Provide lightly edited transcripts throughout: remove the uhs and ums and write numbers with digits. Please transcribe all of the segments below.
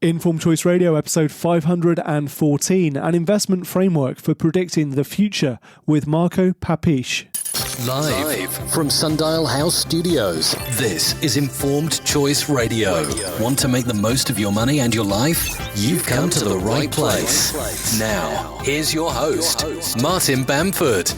Informed Choice Radio, episode 514, an investment framework for predicting the future with Marko Papic. Live from Sundial House Studios, this is Informed Choice Radio. Want to make the most of your money and your life? You've come to the right place. Now, here's your host, Martin Bamford.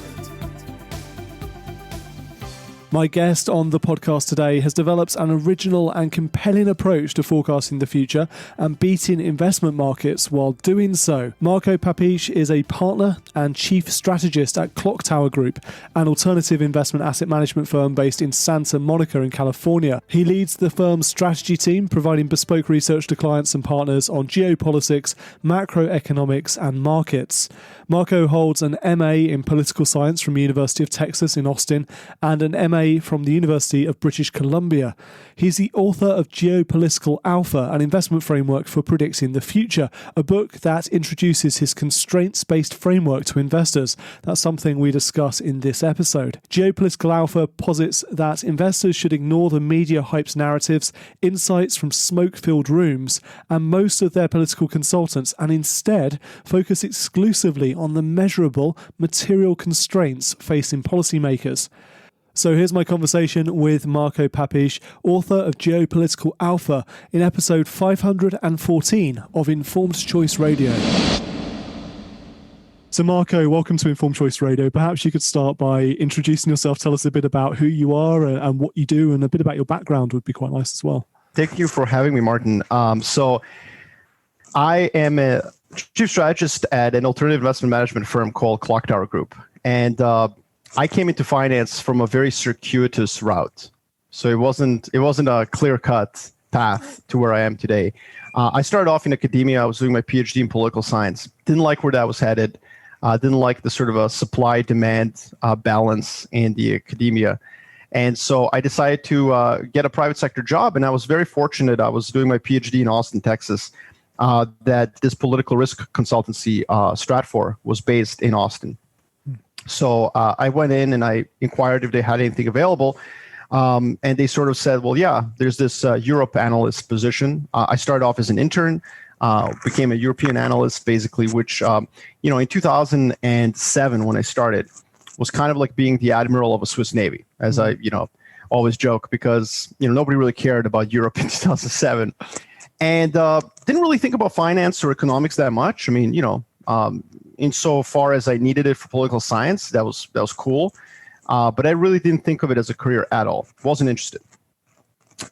My guest on the podcast today has developed an original and compelling approach to forecasting the future and beating investment markets while doing so. Marko Papic is a partner and chief strategist at Clocktower Group, an alternative investment asset management firm based in Santa Monica in California. He leads the firm's strategy team, providing bespoke research to clients and partners on geopolitics, macroeconomics, and markets. Marko holds an MA in political science from the University of Texas in Austin and an MA from the University of British Columbia. He's the author of Geopolitical Alpha, an investment framework for predicting the future, a book that introduces his constraints-based framework to investors. That's something we discuss in this episode. Geopolitical Alpha posits that investors should ignore the media hype's narratives, insights from smoke-filled rooms, and most of their political consultants, and instead focus exclusively on the measurable material constraints facing policymakers. So here's my conversation with Marko Papic, author of Geopolitical Alpha, in episode 514 of Informed Choice Radio. So Marko, welcome to Informed Choice Radio. Perhaps you could start by introducing yourself, tell us a bit about who you are and what you do, and a bit about your background would be quite nice as well. Thank you for having me, Martin. So I am a chief strategist at an alternative investment management firm called Clocktower Group. And I came into finance from a very circuitous route. So it wasn't a clear-cut path to where I am today. I started off in academia. I was doing my PhD in political science. Didn't like where that was headed. Didn't like the sort of a supply-demand balance in the academia. And so I decided to get a private sector job. And I was very fortunate. I was doing my PhD in Austin, Texas, that this political risk consultancy, Stratfor, was based in Austin. So I went in and I inquired if they had anything available. And they sort of said, well, yeah, there's this Europe analyst position. I started off as an intern, became a European analyst, basically, which, in 2007, when I started, was kind of like being the admiral of a Swiss Navy, as I, always joke, because, nobody really cared about Europe in 2007. And didn't really think about finance or economics that much. I mean, insofar as I needed it for political science, that was cool. But I really didn't think of it as a career at all. Wasn't interested.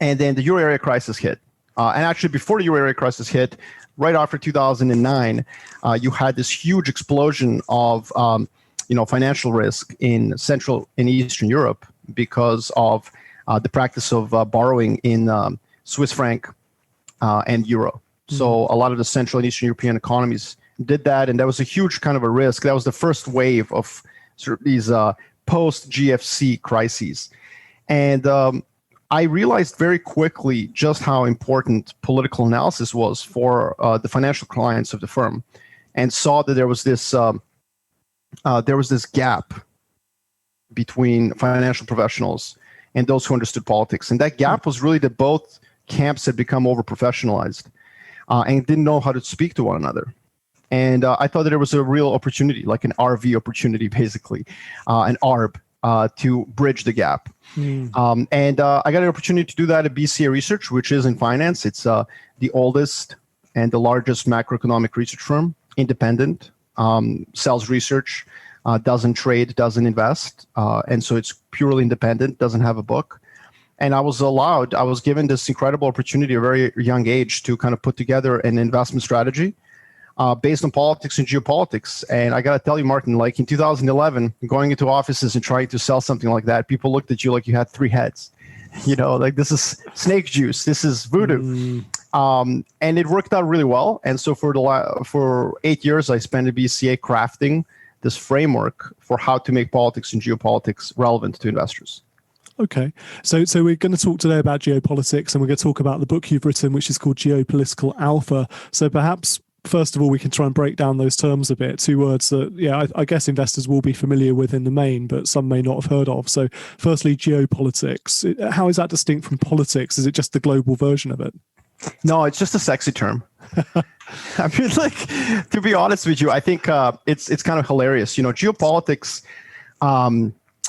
And then the Euro area crisis hit. And actually, before the Euro area crisis hit, right after 2009, you had this huge explosion of financial risk in Central and Eastern Europe because of the practice of borrowing in Swiss franc and euro. So a lot of the Central and Eastern European economies did that, and that was a huge kind of a risk. That was the first wave of sort of these post-GFC crises. And I realized very quickly just how important political analysis was for the financial clients of the firm, and saw that there was this gap between financial professionals and those who understood politics. And that gap was really that both camps had become over-professionalized and didn't know how to speak to one another. And I thought that there was a real opportunity, like an RV opportunity, basically, an ARB, to bridge the gap. And I got an opportunity to do that at BCA Research, which is in finance. It's the oldest and the largest macroeconomic research firm, independent, sells research, doesn't trade, doesn't invest. And so it's purely independent, doesn't have a book. And I was given this incredible opportunity at a very young age to kind of put together an investment strategy based on politics and geopolitics. And I got to tell you, Martin, like in 2011, going into offices and trying to sell something like that, people looked at you like you had three heads. Like this is snake juice. This is voodoo. And it worked out really well. And so for 8 years, I spent at BCA crafting this framework for how to make politics and geopolitics relevant to investors. Okay, so we're going to talk today about geopolitics, and we're going to talk about the book you've written, which is called Geopolitical Alpha. So perhaps, first of all, we can try and break down those terms a bit. Two words that, I guess investors will be familiar with in the main, but some may not have heard of. So firstly, geopolitics. How is that distinct from politics? Is it just the global version of it? No, it's just a sexy term. I mean, like, to be honest with you, I think it's kind of hilarious. Geopolitics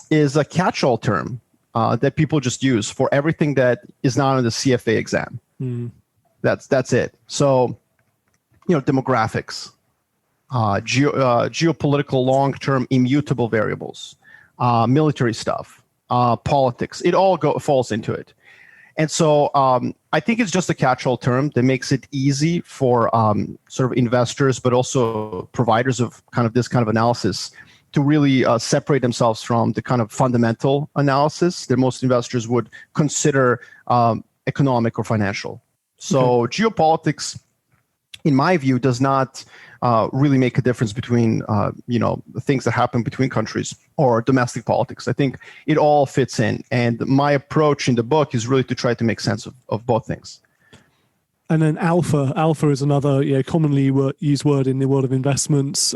is a catch-all term that people just use for everything that is not on the CFA exam. That's it. So, demographics, geopolitical long-term immutable variables, military stuff, politics. It all falls into it. And so I think it's just a catch-all term that makes it easy for sort of investors, but also providers of this kind of analysis to really separate themselves from the kind of fundamental analysis that most investors would consider economic or financial. So geopolitics, in my view, does not really make a difference between the things that happen between countries or domestic politics. I think it all fits in, and my approach in the book is really to try to make sense of both things. And then alpha is another commonly used word in the world of investments.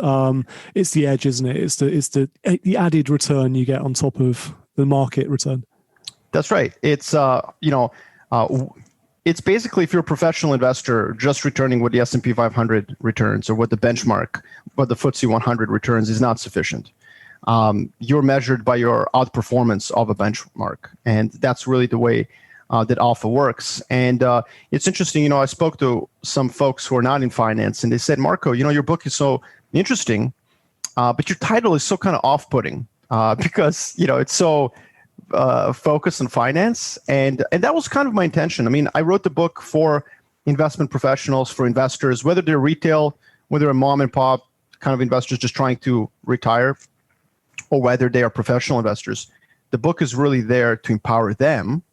It's the edge, isn't it? It's the added return you get on top of the market return. That's right. It's it's basically, if you're a professional investor, just returning what the S&P 500 returns or what the benchmark, what the FTSE 100 returns is not sufficient. You're measured by your outperformance of a benchmark, and that's really the way that alpha works. And it's interesting, I spoke to some folks who are not in finance, and they said, Marko, your book is so interesting, but your title is so kind of off-putting because, it's so focused on finance. And that was kind of my intention. I mean, I wrote the book for investment professionals, for investors, whether they're retail, whether they're mom and pop kind of investors just trying to retire, or whether they are professional investors. The book is really there to empower them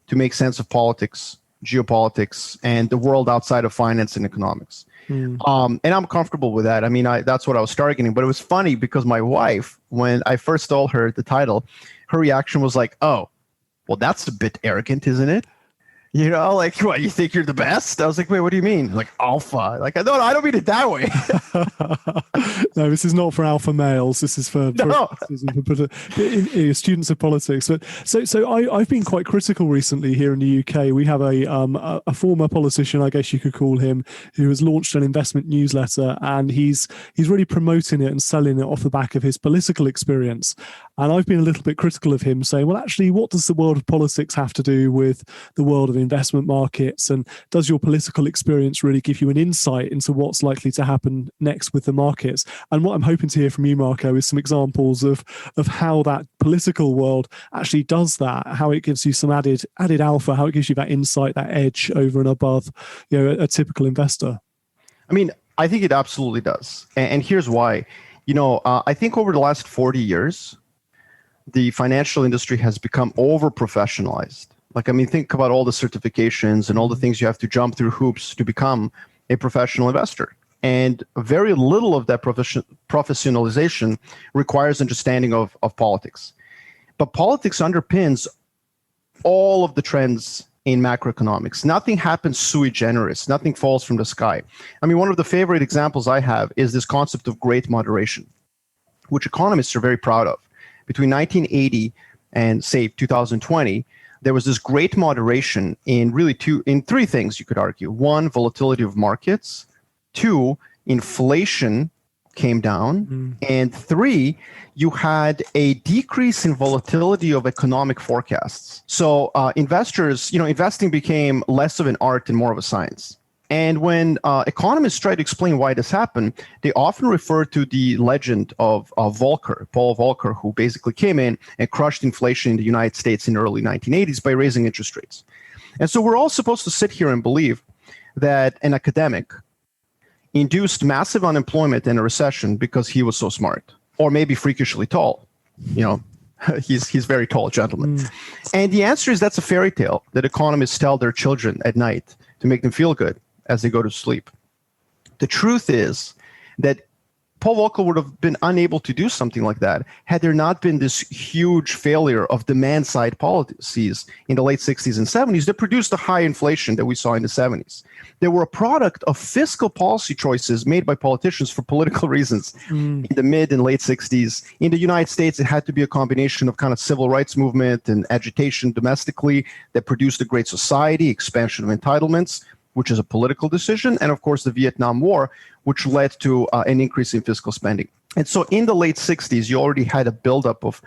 to make sense of politics, geopolitics, and the world outside of finance and economics. And I'm comfortable with that. I mean, that's what I was targeting. But it was funny because my wife, when I first told her the title, her reaction was like, oh, well, that's a bit arrogant, isn't it? Like, what, you think you're the best? I was like, wait, what do you mean? Like, alpha. Like, no, I don't mean it that way. No, this is not for alpha males. This is for students of politics. But so I've been quite critical recently here in the UK. We have a former politician, I guess you could call him, who has launched an investment newsletter, and he's really promoting it and selling it off the back of his political experience. And I've been a little bit critical of him, saying, well, actually, what does the world of politics have to do with the world of investment markets? And does your political experience really give you an insight into what's likely to happen next with the markets? And what I'm hoping to hear from you, Marko, is some examples of how that political world actually does that, how it gives you some added alpha, how it gives you that insight, that edge over and above a typical investor. I mean, I think it absolutely does. And here's why. I think over the last 40 years, the financial industry has become over-professionalized. Like, I mean, think about all the certifications and all the things you have to jump through hoops to become a professional investor. And very little of that professionalization requires understanding of politics. But politics underpins all of the trends in macroeconomics. Nothing happens sui generis. Nothing falls from the sky. I mean, one of the favorite examples I have is this concept of great moderation, which economists are very proud of. Between 1980 and, say, 2020, there was this great moderation in three things, you could argue. One, volatility of markets. Two, inflation came down. And three, you had a decrease in volatility of economic forecasts. So investors, investing became less of an art and more of a science. And when economists try to explain why this happened, they often refer to the legend of Volcker, Paul Volcker, who basically came in and crushed inflation in the United States in the early 1980s by raising interest rates. And so we're all supposed to sit here and believe that an academic induced massive unemployment and a recession because he was so smart, or maybe freakishly tall. He's very tall gentleman. And the answer is that's a fairy tale that economists tell their children at night to make them feel good as they go to sleep. The truth is that Paul Volcker would have been unable to do something like that had there not been this huge failure of demand-side policies in the late 60s and 70s that produced the high inflation that we saw in the 70s. They were a product of fiscal policy choices made by politicians for political reasons in the mid and late 60s. In the United States, it had to be a combination of kind of civil rights movement and agitation domestically that produced a great society, expansion of entitlements. which is a political decision, and of course the Vietnam War, which led to an increase in fiscal spending. And so in the late 60s, you already had a buildup of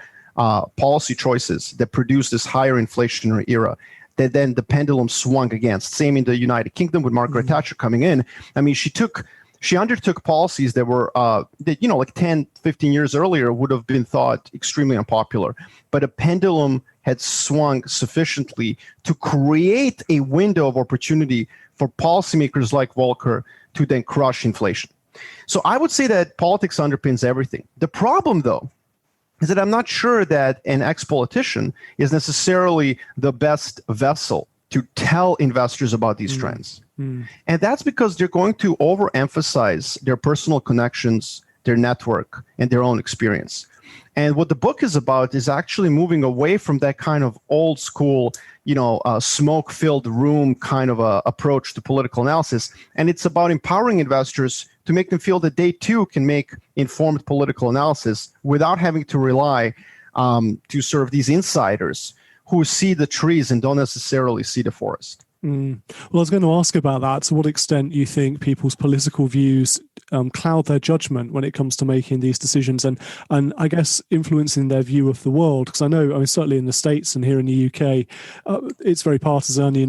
policy choices that produced this higher inflationary era that then the pendulum swung against. Same in the United Kingdom with Margaret Thatcher coming in. I mean, she undertook policies that were, like 10, 15 years earlier would have been thought extremely unpopular. But a pendulum had swung sufficiently to create a window of opportunity for policymakers like Volcker to then crush inflation. So I would say that politics underpins everything. The problem, though, is that I'm not sure that an ex-politician is necessarily the best vessel to tell investors about these trends. And that's because they're going to overemphasize their personal connections, their network, and their own experience. And what the book is about is actually moving away from that kind of old school, smoke-filled room kind of a approach to political analysis. And it's about empowering investors to make them feel that they too can make informed political analysis without having to rely to sort of these insiders who see the trees and don't necessarily see the forest. Well, I was going to ask about that. To what extent you think people's political views cloud their judgment when it comes to making these decisions, and I guess influencing their view of the world? Because I mean, certainly in the States and here in the UK, it's very partisan. Here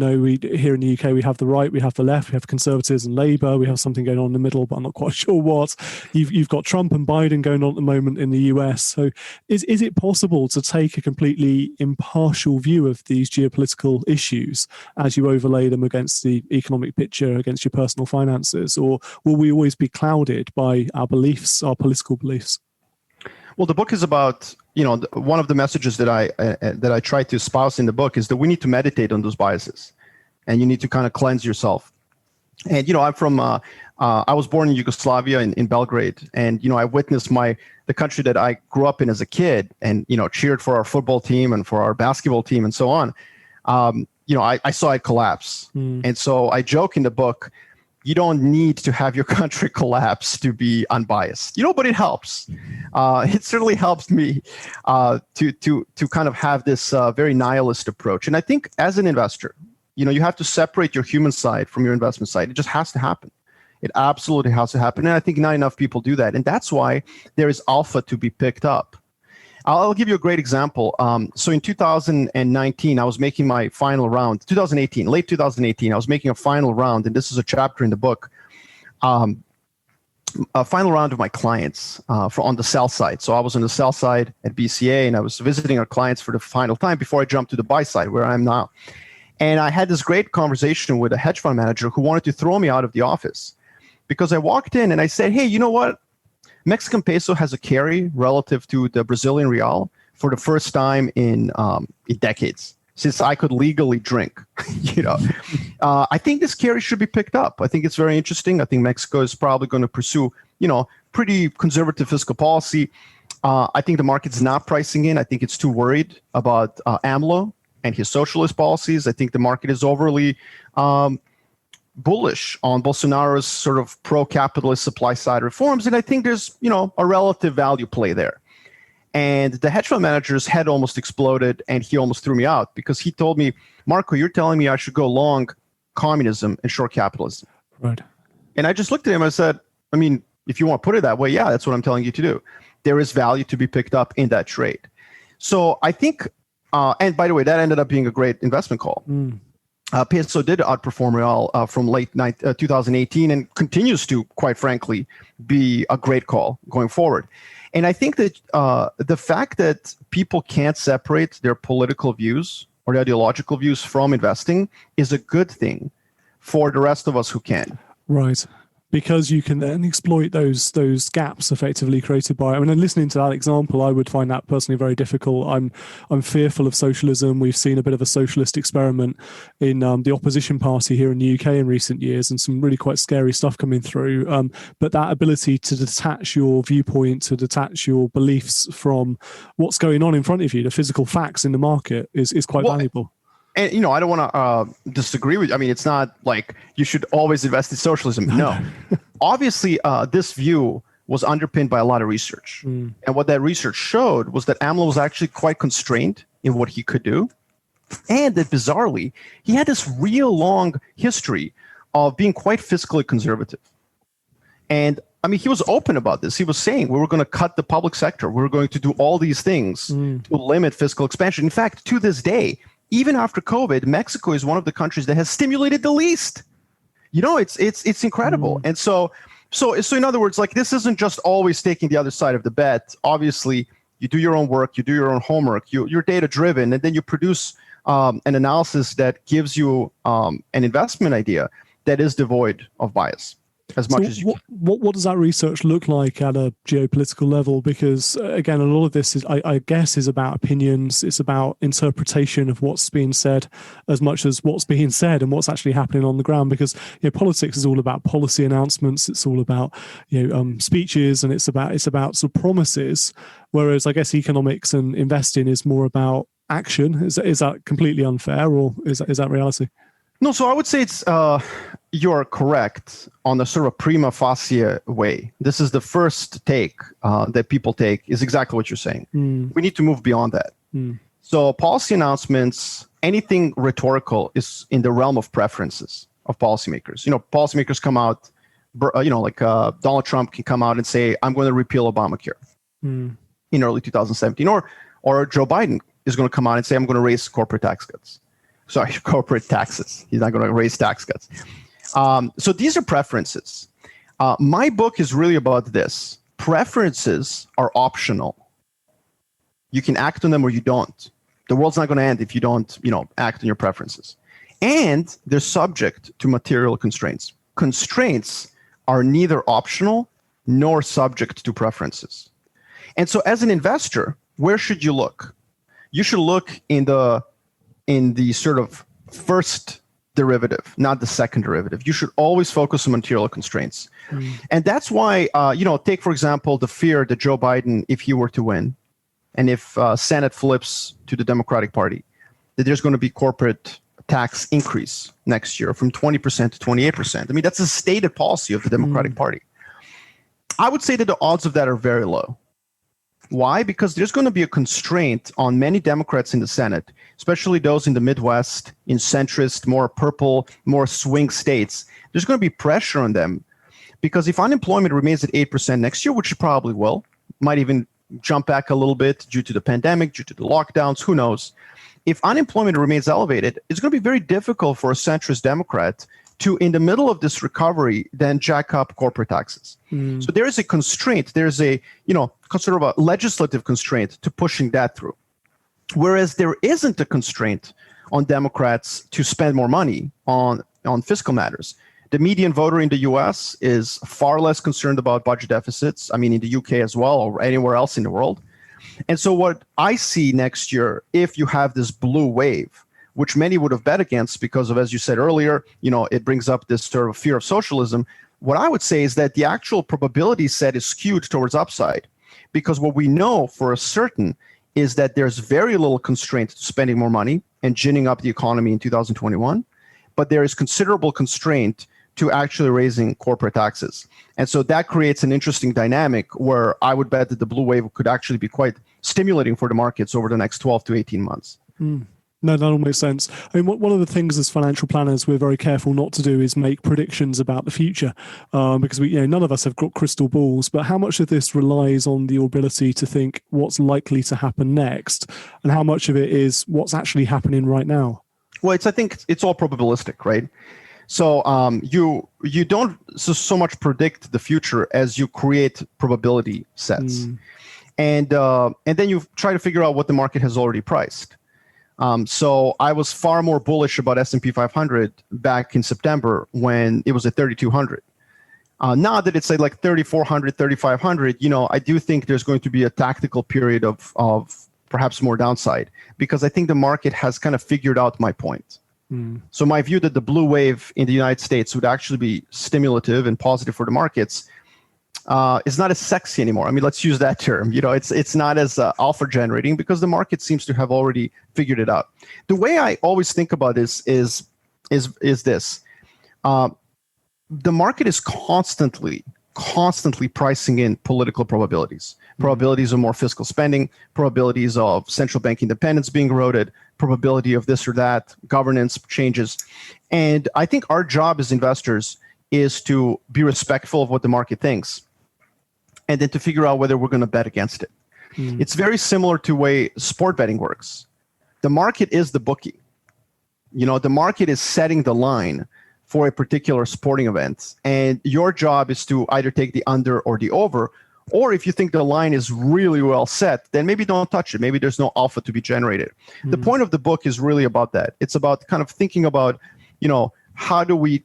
in the UK, we have the right, we have the left, we have Conservatives and Labour, we have something going on in the middle, but I'm not quite sure what. You've got Trump and Biden going on at the moment in the US. So is it possible to take a completely impartial view of these geopolitical issues as you overlay them against the economic picture, against your personal finances, or will we always be clouded by our beliefs, our political beliefs? Well, the book is about, one of the messages that I try to espouse in the book is that we need to meditate on those biases, and you need to kind of cleanse yourself. And I'm from, I was born in Yugoslavia in Belgrade, and I witnessed the country that I grew up in as a kid, and cheered for our football team and for our basketball team and so on. I saw it collapse. And so I joke in the book, you don't need to have your country collapse to be unbiased, but it helps. It certainly helps me to kind of have this very nihilist approach. And I think as an investor, you have to separate your human side from your investment side. It just has to happen. It absolutely has to happen. And I think not enough people do that. And that's why there is alpha to be picked up. I'll give you a great example. So in 2019, I was making my final round. Late 2018, I was making a final round, and this is a chapter in the book, a final round of my clients on the sell side. So I was on the sell side at BCA, and I was visiting our clients for the final time before I jumped to the buy side, where I am now. And I had this great conversation with a hedge fund manager who wanted to throw me out of the office because I walked in and I said, hey, you know what? Mexican peso has a carry relative to the Brazilian real for the first time in decades, since I could legally drink. I think this carry should be picked up. I think it's very interesting. I think Mexico is probably going to pursue, pretty conservative fiscal policy. I think the market's not pricing in. I think it's too worried about AMLO and his socialist policies. I think the market is overly bullish on Bolsonaro's sort of pro-capitalist supply-side reforms. And I think there's, a relative value play there. And the hedge fund manager's head almost exploded, and he almost threw me out because he told me, Marko, you're telling me I should go long communism and short capitalism. Right. And I just looked at him and I said, I mean, if you want to put it that way, yeah, that's what I'm telling you to do. There is value to be picked up in that trade. So I think, and by the way, that ended up being a great investment call. Peso did outperform real from late 2018 and continues to, quite frankly, be a great call going forward. And I think that the fact that people can't separate their political views or their ideological views from investing is a good thing for the rest of us who can. Right. Because you can then exploit those gaps effectively created by. And listening to that example, I would find that personally very difficult. I'm fearful of socialism. We've seen a bit of a socialist experiment in the opposition party here in the UK in recent years, and some really quite scary stuff coming through. But that ability to detach your viewpoint, to detach your beliefs from what's going on in front of you, the physical facts in the market, is quite valuable. And, I don't want to disagree with you. I mean, it's not like you should always invest in socialism. No. Obviously, this view was underpinned by a lot of research. And what that research showed was that AMLO was actually quite constrained in what he could do. And that bizarrely, he had this real long history of being quite fiscally conservative. And I mean, he was open about this. He was saying we were going to cut the public sector. We were going to do all these things to limit fiscal expansion. In fact, to this day, even after COVID, Mexico is one of the countries that has stimulated the least. You know, it's incredible. And so in other words, like, this isn't just always taking the other side of the bet. Obviously, you do your own work, you do your own homework, you're data driven, and then you produce an analysis that gives you an investment idea that is devoid of bias. As much as you what does that research look like at a geopolitical level? Because again, a lot of this is, I guess, is about opinions. It's about interpretation of what's being said, as much as what's being said and what's actually happening on the ground. Because politics is all about policy announcements. It's all about speeches, and it's about sort of promises. Whereas I guess economics and investing is more about action. Is that completely unfair, or is that reality? No, so I would say it's you're correct on the sort of prima facie way. This is the first take that people take, is exactly what you're saying. We need to move beyond that. So policy announcements, anything rhetorical, is in the realm of preferences of policymakers. Policymakers come out, like Donald Trump can come out and say, I'm going to repeal Obamacare in early 2017. Or Joe Biden is going to come out and say, I'm going to raise corporate taxes. He's not going to raise tax cuts. So these are preferences. My book is really about this. Preferences are optional. You can act on them or you don't. The world's not going to end if you don't, act on your preferences. And they're subject to material constraints. Constraints are neither optional nor subject to preferences. And so as an investor, where should you look? You should look in the sort of first derivative, not the second derivative. You should always focus on material constraints. And that's why, take, for example, the fear that Joe Biden, if he were to win, and if Senate flips to the Democratic Party, that there's going to be corporate tax increase next year from 20% to 28%. I mean, that's a stated policy of the Democratic Party. I would say that the odds of that are very low. Why? Because there's going to be a constraint on many Democrats in the Senate, especially those in the Midwest, in centrist, more purple, more swing states. There's going to be pressure on them because if unemployment remains at 8% next year, which it probably will, might even jump back a little bit due to the pandemic, due to the lockdowns, who knows? If unemployment remains elevated, it's going to be very difficult for a centrist Democrat to, in the middle of this recovery, then jack up corporate taxes. So there is a constraint. There's a, sort of a legislative constraint to pushing that through. Whereas there isn't a constraint on Democrats to spend more money on fiscal matters. The median voter in the US is far less concerned about budget deficits. I mean, in the UK as well, or anywhere else in the world. And so what I see next year, if you have this blue wave, which many would have bet against because of, as you said earlier, it brings up this sort of fear of socialism. What I would say is that the actual probability set is skewed towards upside, because what we know for a certain is that there's very little constraint to spending more money and ginning up the economy in 2021, but there is considerable constraint to actually raising corporate taxes. And so that creates an interesting dynamic where I would bet that the blue wave could actually be quite stimulating for the markets over the next 12 to 18 months. No, that all makes sense. I mean, one of the things as financial planners we're very careful not to do is make predictions about the future, because none of us have got crystal balls. But how much of this relies on your ability to think what's likely to happen next, and how much of it is what's actually happening right now? Well, I think it's all probabilistic, right? So you don't so much predict the future as you create probability sets, and then you try to figure out what the market has already priced. So I was far more bullish about S&P 500 back in September when it was at 3,200. Now that it's at like 3,400, 3,500, I do think there's going to be a tactical period of perhaps more downside, because I think the market has kind of figured out my point. So my view that the blue wave in the United States would actually be stimulative and positive for the markets is not as sexy anymore. I mean, let's use that term. It's not as alpha generating, because the market seems to have already figured it out. The way I always think about this is this: the market is constantly constantly pricing in political probabilities. Probabilities of more fiscal spending, probabilities of central bank independence being eroded, probability of this or that, governance changes. And I think our job as investors is to be respectful of what the market thinks and then to figure out whether we're going to bet against it. It's very similar to the way sport betting works. The market is the bookie. The market is setting the line for a particular sporting event, and your job is to either take the under or the over, or if you think the line is really well set, then maybe don't touch it. Maybe there's no alpha to be generated. The point of the book is really about that. It's about kind of thinking about, how do we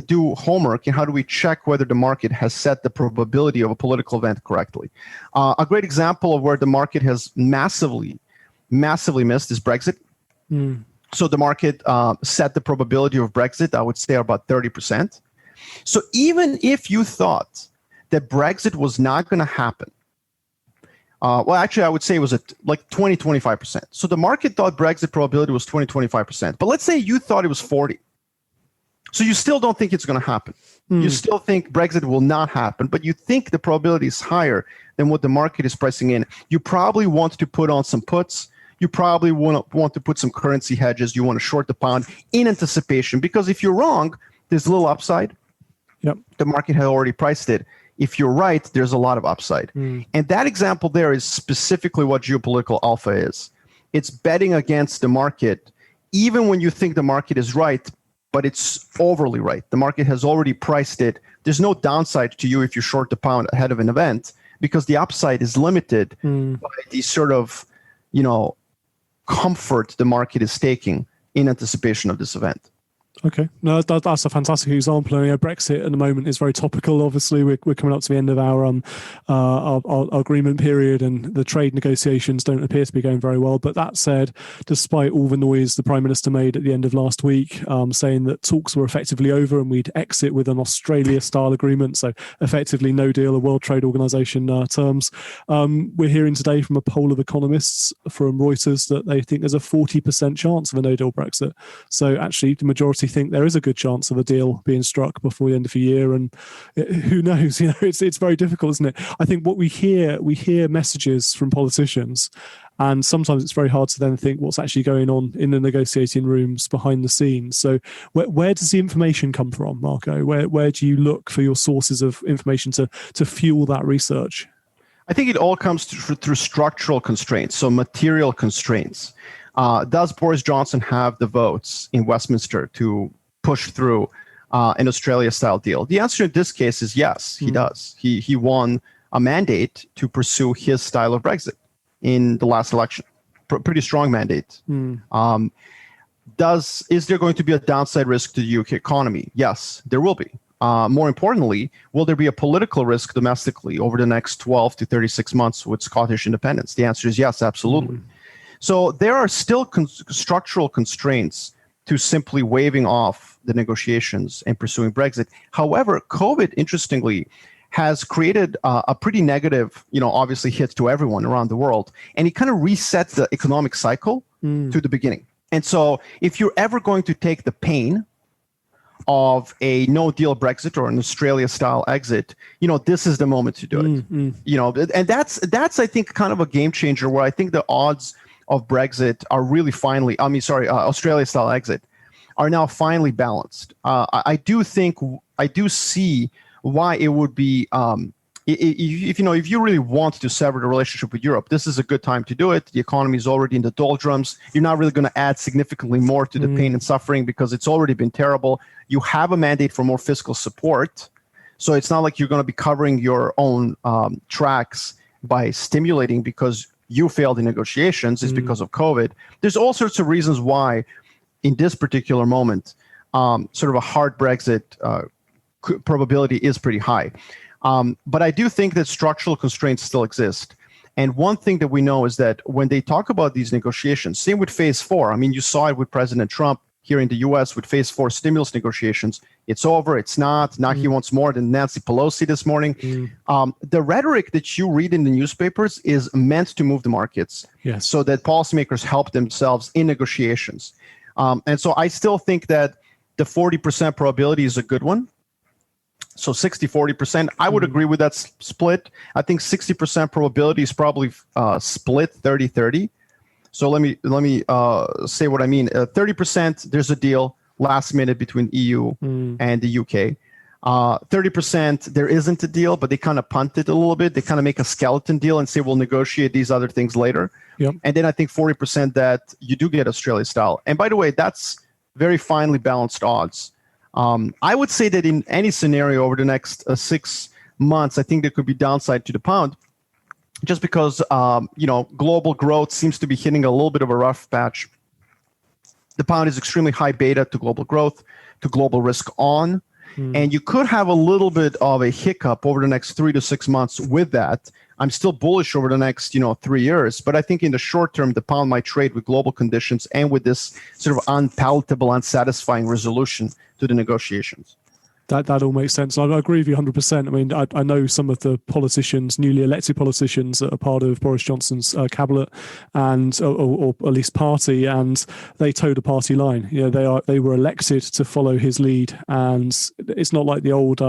do homework and how do we check whether the market has set the probability of a political event correctly. A great example of where the market has massively missed is Brexit. So the market set the probability of Brexit, I would say, about 30%. So even if you thought that Brexit was not going to happen, well, actually, I would say it was like 20, 25%. So the market thought Brexit probability was 20, 25%. But let's say you thought it was 40. So you still don't think it's going to happen. You still think Brexit will not happen, but you think the probability is higher than what the market is pricing in. You probably want to put on some puts. You probably want to put some currency hedges. You want to short the pound in anticipation, because if you're wrong, there's a little upside. Yep. The market had already priced it. If you're right, there's a lot of upside. And that example there is specifically what geopolitical alpha is. It's betting against the market, even when you think the market is right, but it's overly right. The market has already priced it. There's no downside to you if you short the pound ahead of an event, because the upside is limited by the sort of, comfort the market is taking in anticipation of this event. Okay, no, that's a fantastic example. Brexit at the moment is very topical. Obviously, we're coming up to the end of our agreement period, and the trade negotiations don't appear to be going very well. But that said, despite all the noise the Prime Minister made at the end of last week, saying that talks were effectively over and we'd exit with an Australia-style agreement, so effectively no deal, a World Trade Organization terms, we're hearing today from a poll of economists from Reuters that they think there's a 40% chance of a no-deal Brexit. So actually, the majority think there is a good chance of a deal being struck before the end of the year, and who knows? It's very difficult, isn't it? I think what we hear messages from politicians, and sometimes it's very hard to then think what's actually going on in the negotiating rooms behind the scenes. So where does the information come from, Marko? Where do you look for your sources of information to fuel that research? I think it all comes through structural constraints, so material constraints. Does Boris Johnson have the votes in Westminster to push through an Australia-style deal? The answer in this case is yes, he does. He won a mandate to pursue his style of Brexit in the last election. Pretty strong mandate. Is there going to be a downside risk to the UK economy? Yes, there will be. More importantly, will there be a political risk domestically over the next 12 to 36 months with Scottish independence? The answer is yes, absolutely. So there are still structural constraints to simply waving off the negotiations and pursuing Brexit. However, COVID, interestingly, has created a pretty negative, obviously hit to everyone around the world. And it kind of resets the economic cycle to the beginning. And so if you're ever going to take the pain of a no-deal Brexit or an Australia-style exit, this is the moment to do it. And that's I think kind of a game changer, where I think the odds of Brexit are really Australia-style exit are now finally balanced. I do see why it would be, if you really want to sever the relationship with Europe, this is a good time to do it. The economy is already in the doldrums. You're not really going to add significantly more to the pain and suffering because it's already been terrible. You have a mandate for more fiscal support. So it's not like you're going to be covering your own tracks by stimulating because you failed in negotiations. It's because of COVID. There's all sorts of reasons why in this particular moment, sort of a hard Brexit probability is pretty high. But I do think that structural constraints still exist. And one thing that we know is that when they talk about these negotiations, same with phase 4. I mean, you saw it with President Trump here in the US with phase 4 stimulus negotiations. It's over. It's not. Now he wants more than Nancy Pelosi this morning. The rhetoric that you read in the newspapers is meant to move the markets so that policymakers help themselves in negotiations. And so I still think that the 40% probability is a good one. So 60-40%. I would agree with that split. I think 60% probability is probably split 30-30. So let me say what I mean. 30%, there's a deal last minute between EU and the UK. 30%, there isn't a deal, but they kind of punt it a little bit. They kind of make a skeleton deal and say, we'll negotiate these other things later. Yep. And then I think 40% that you do get Australia style. And by the way, that's very finely balanced odds. I would say that in any scenario over the next 6 months, I think there could be downside to the pound, just because global growth seems to be hitting a little bit of a rough patch. The pound is extremely high beta to global growth, to global risk on, and you could have a little bit of a hiccup over the next 3 to 6 months with that. I'm still bullish over the next 3 years, but I think in the short term, the pound might trade with global conditions and with this sort of unpalatable, unsatisfying resolution to the negotiations. That all makes sense. I agree with you 100%. I mean, I know some of the politicians, newly elected politicians that are part of Boris Johnson's cabinet and or at least party, and they toe the party line. They were elected to follow his lead, and it's not like the old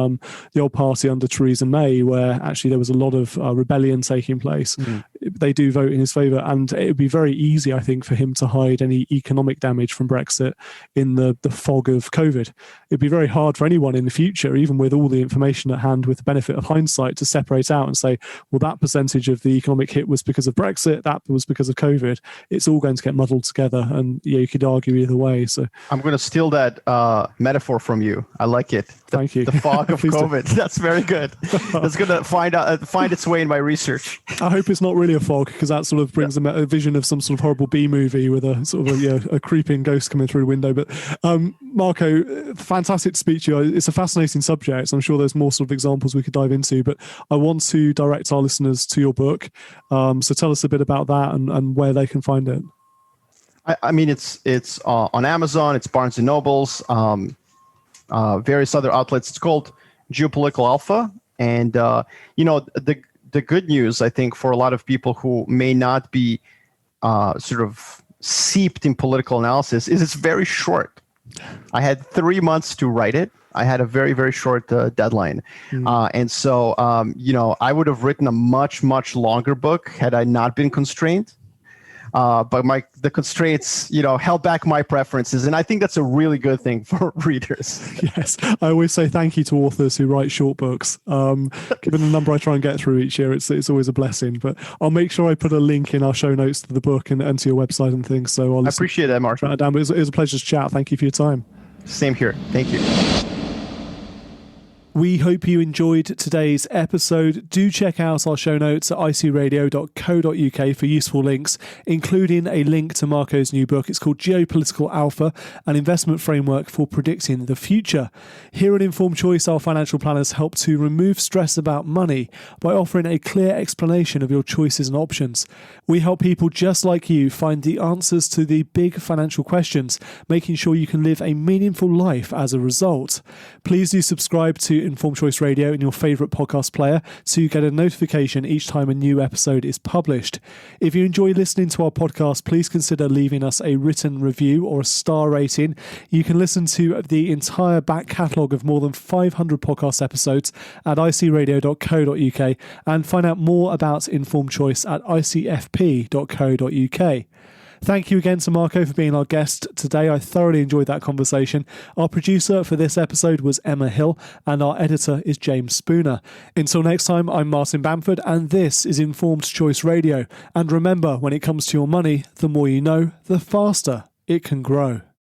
party under Theresa May, where actually there was a lot of rebellion taking place. They do vote in his favour, and it would be very easy, I think, for him to hide any economic damage from Brexit in the fog of COVID. It'd be very hard for anyone in the future, even with all the information at hand, with the benefit of hindsight, to separate out and say, well, that percentage of the economic hit was because of Brexit, that was because of COVID. It's all going to get muddled together, and you could argue either way. So I'm going to steal that metaphor from you. I like it. Thank you. The fog of COVID. That's very good. That's going to find its way in my research. I hope it's not really a fog, because that sort of brings a vision of some sort of horrible B movie with a sort of a creeping ghost coming through the window. But Marko, fantastic to speak to you. It's a fascinating subject. I'm sure there's more sort of examples we could dive into, but I want to direct our listeners to your book. So tell us a bit about that and where they can find it. I mean, it's on Amazon, it's Barnes and Nobles, various other outlets. It's called Geopolitical Alpha. And, the good news, I think, for a lot of people who may not be sort of seeped in political analysis is it's very short. I had 3 months to write it. I had a very, very short deadline. And so, I would have written a much, much longer book had I not been constrained. But the constraints, held back my preferences. And I think that's a really good thing for readers. Yes. I always say thank you to authors who write short books. Given the number I try and get through each year, it's always a blessing. But I'll make sure I put a link in our show notes to the book and to your website and things. So I appreciate that, Mark. It was a pleasure to chat. Thank you for your time. Same here. Thank you. We hope you enjoyed today's episode. Do check out our show notes at icradio.co.uk for useful links, including a link to Marko's new book. It's called Geopolitical Alpha, an investment framework for predicting the future. Here at Informed Choice, our financial planners help to remove stress about money by offering a clear explanation of your choices and options. We help people just like you find the answers to the big financial questions, making sure you can live a meaningful life as a result. Please do subscribe to Informed Choice Radio in your favourite podcast player to get a notification each time a new episode is published. If you enjoy listening to our podcast, please consider leaving us a written review or a star rating. You can listen to the entire back catalogue of more than 500 podcast episodes at icradio.co.uk and find out more about Informed Choice at icfp.co.uk. Thank you again to Marko for being our guest today. I thoroughly enjoyed that conversation. Our producer for this episode was Emma Hill, and our editor is James Spooner. Until next time, I'm Martin Bamford, and this is Informed Choice Radio. And remember, when it comes to your money, the more you know, the faster it can grow.